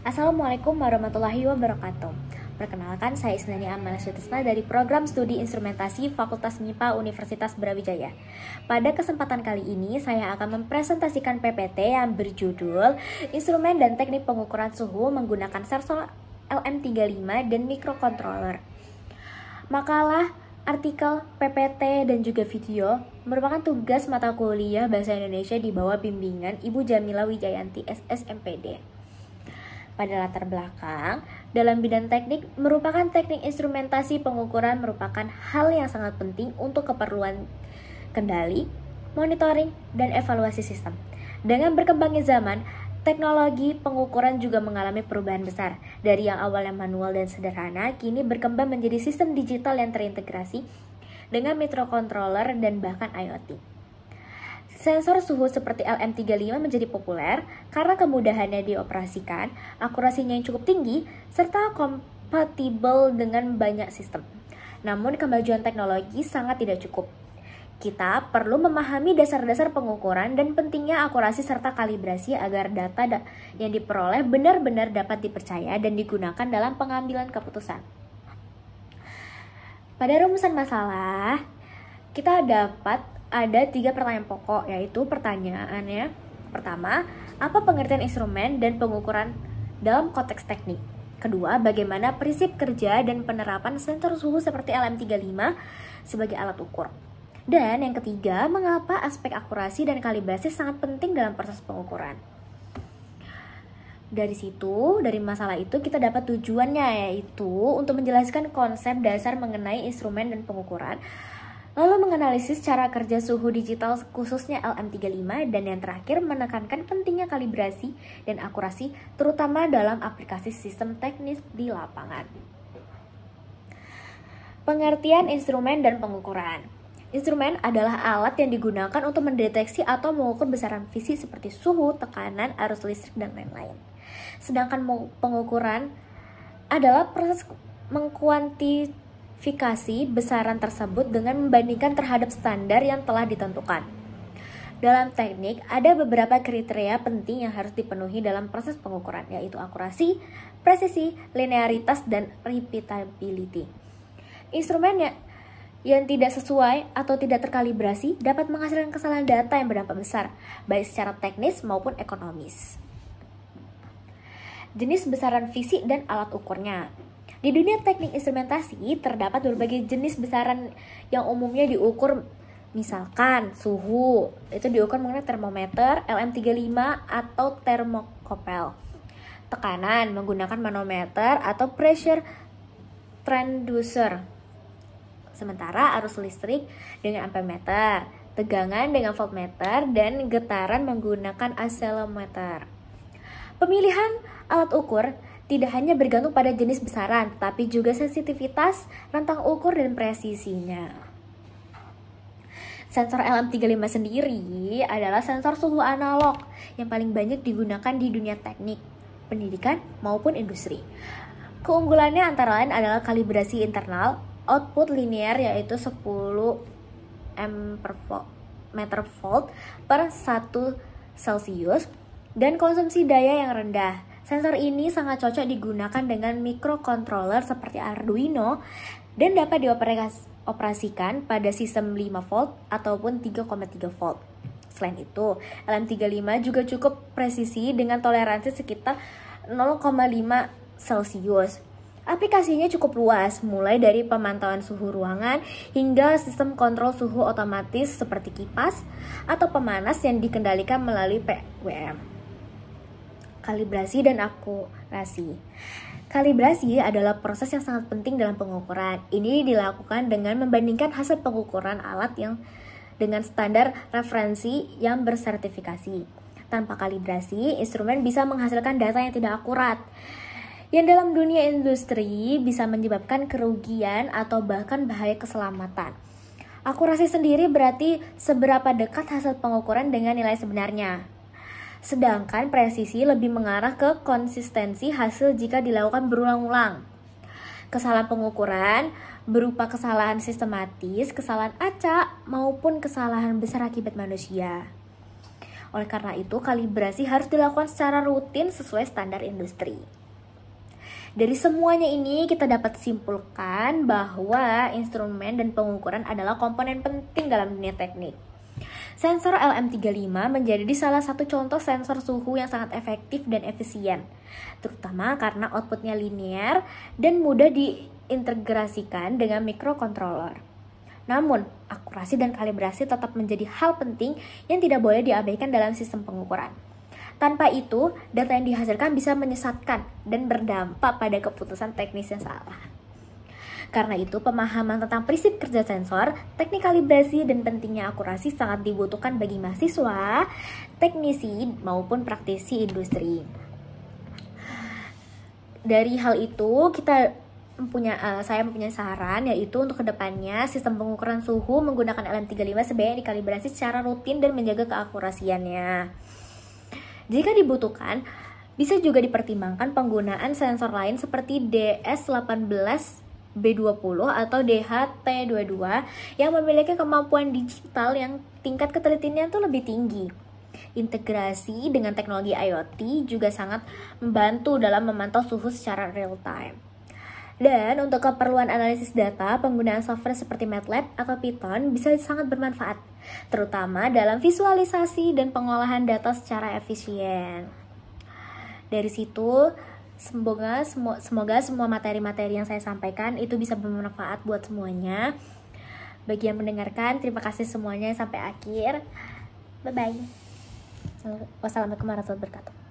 Assalamualaikum warahmatullahi wabarakatuh. Perkenalkan, saya Isnani Amal Sutisna dari Program Studi Instrumentasi Fakultas MIPA Universitas Brawijaya. Pada kesempatan kali ini, saya akan mempresentasikan PPT yang berjudul Instrumen dan Teknik Pengukuran Suhu menggunakan sensor LM35 dan Microcontroller. Makalah, artikel, PPT, dan juga video merupakan tugas mata kuliah Bahasa Indonesia di bawah bimbingan Ibu Jamila Wijayanti SSMPD. Pada latar belakang, dalam bidang teknik merupakan teknik instrumentasi pengukuran merupakan hal yang sangat penting untuk keperluan kendali, monitoring, dan evaluasi sistem. Dengan berkembangnya zaman, teknologi pengukuran juga mengalami perubahan besar. Dari yang awalnya manual dan sederhana, kini berkembang menjadi sistem digital yang terintegrasi dengan microcontroller dan bahkan IoT. Sensor suhu seperti LM35 menjadi populer karena kemudahannya dioperasikan, akurasinya yang cukup tinggi, serta kompatibel dengan banyak sistem. Namun kemajuan teknologi sangat tidak cukup. Kita perlu memahami dasar-dasar pengukuran dan pentingnya akurasi serta kalibrasi agar data yang diperoleh benar-benar dapat dipercaya dan digunakan dalam pengambilan keputusan. Pada rumusan masalah, kita dapat ada 3 pertanyaan pokok, yaitu pertanyaannya pertama, apa pengertian instrumen dan pengukuran dalam konteks teknik? Kedua, bagaimana prinsip kerja dan penerapan sensor suhu seperti LM35 sebagai alat ukur? Dan yang ketiga, mengapa aspek akurasi dan kalibrasi sangat penting dalam proses pengukuran? Dari situ, dari masalah itu kita dapat tujuannya, yaitu untuk menjelaskan konsep dasar mengenai instrumen dan pengukuran, lalu menganalisis cara kerja suhu digital khususnya LM35, dan yang terakhir menekankan pentingnya kalibrasi dan akurasi terutama dalam aplikasi sistem teknis di lapangan. Pengertian instrumen dan pengukuran. Instrumen adalah alat yang digunakan untuk mendeteksi atau mengukur besaran fisik seperti suhu, tekanan, arus listrik, dan lain-lain. Sedangkan pengukuran adalah proses mengkuantifikasi besaran tersebut dengan membandingkan terhadap standar yang telah ditentukan. Dalam teknik, ada beberapa kriteria penting yang harus dipenuhi dalam proses pengukuran, yaitu akurasi, presisi, linearitas, dan repeatability. Instrumen yang tidak sesuai atau tidak terkalibrasi dapat menghasilkan kesalahan data yang berdampak besar, baik secara teknis maupun ekonomis. Jenis besaran fisik dan alat ukurnya. Di dunia teknik instrumentasi, terdapat berbagai jenis besaran yang umumnya diukur, misalkan suhu, itu diukur menggunakan termometer, LM35 atau thermocouple. Tekanan menggunakan manometer atau pressure transducer. Sementara arus listrik dengan ampermeter, tegangan dengan voltmeter, dan getaran menggunakan accelerometer. Pemilihan alat ukur tidak hanya bergantung pada jenis besaran, tapi juga sensitivitas, rentang ukur, dan presisinya. Sensor LM35 sendiri adalah sensor suhu analog yang paling banyak digunakan di dunia teknik, pendidikan, maupun industri. Keunggulannya antara lain adalah kalibrasi internal, output linear yaitu 10 meter volt per 1 Celsius, dan konsumsi daya yang rendah. Sensor ini sangat cocok digunakan dengan microcontroller seperti Arduino dan dapat dioperasikan pada sistem 5 volt ataupun 3,3 volt. Selain itu, LM35 juga cukup presisi dengan toleransi sekitar 0,5 Celsius. Aplikasinya cukup luas, mulai dari pemantauan suhu ruangan hingga sistem kontrol suhu otomatis seperti kipas atau pemanas yang dikendalikan melalui PWM. Kalibrasi dan akurasi. Kalibrasi adalah proses yang sangat penting dalam pengukuran. Ini dilakukan dengan membandingkan hasil pengukuran alat yang dengan standar referensi yang bersertifikasi. Tanpa kalibrasi, instrumen bisa menghasilkan data yang tidak akurat, yang dalam dunia industri bisa menyebabkan kerugian atau bahkan bahaya keselamatan. Akurasi sendiri berarti seberapa dekat hasil pengukuran dengan nilai sebenarnya. Sedangkan presisi lebih mengarah ke konsistensi hasil jika dilakukan berulang-ulang. Kesalahan pengukuran berupa kesalahan sistematis, kesalahan acak, maupun kesalahan besar akibat manusia. Oleh karena itu, kalibrasi harus dilakukan secara rutin sesuai standar industri. Dari semuanya ini kita dapat simpulkan bahwa instrumen dan pengukuran adalah komponen penting dalam dunia teknik. Sensor LM35 menjadi salah satu contoh sensor suhu yang sangat efektif dan efisien, terutama karena outputnya linear dan mudah diintegrasikan dengan microcontroller. Namun, akurasi dan kalibrasi tetap menjadi hal penting yang tidak boleh diabaikan dalam sistem pengukuran. Tanpa itu, data yang dihasilkan bisa menyesatkan dan berdampak pada keputusan teknis yang salah. Karena itu, pemahaman tentang prinsip kerja sensor, teknik kalibrasi, dan pentingnya akurasi sangat dibutuhkan bagi mahasiswa, teknisi, maupun praktisi industri. Dari hal itu, saya mempunyai saran, yaitu untuk kedepannya sistem pengukuran suhu menggunakan LM35 sebaiknya dikalibrasi secara rutin dan menjaga keakurasiannya. Jika dibutuhkan, bisa juga dipertimbangkan penggunaan sensor lain seperti DS18B20 atau DHT22 yang memiliki kemampuan digital yang tingkat ketelitiannya itu lebih tinggi. Integrasi dengan teknologi IoT juga sangat membantu dalam memantau suhu secara real time. Dan untuk keperluan analisis data, penggunaan software seperti MATLAB atau Python bisa sangat bermanfaat, terutama dalam visualisasi dan pengolahan data secara efisien. Dari situ, semoga semua materi-materi yang saya sampaikan itu bisa bermanfaat buat semuanya. Bagi yang mendengarkan, terima kasih semuanya sampai akhir. Bye-bye. Wassalamualaikum warahmatullahi wabarakatuh.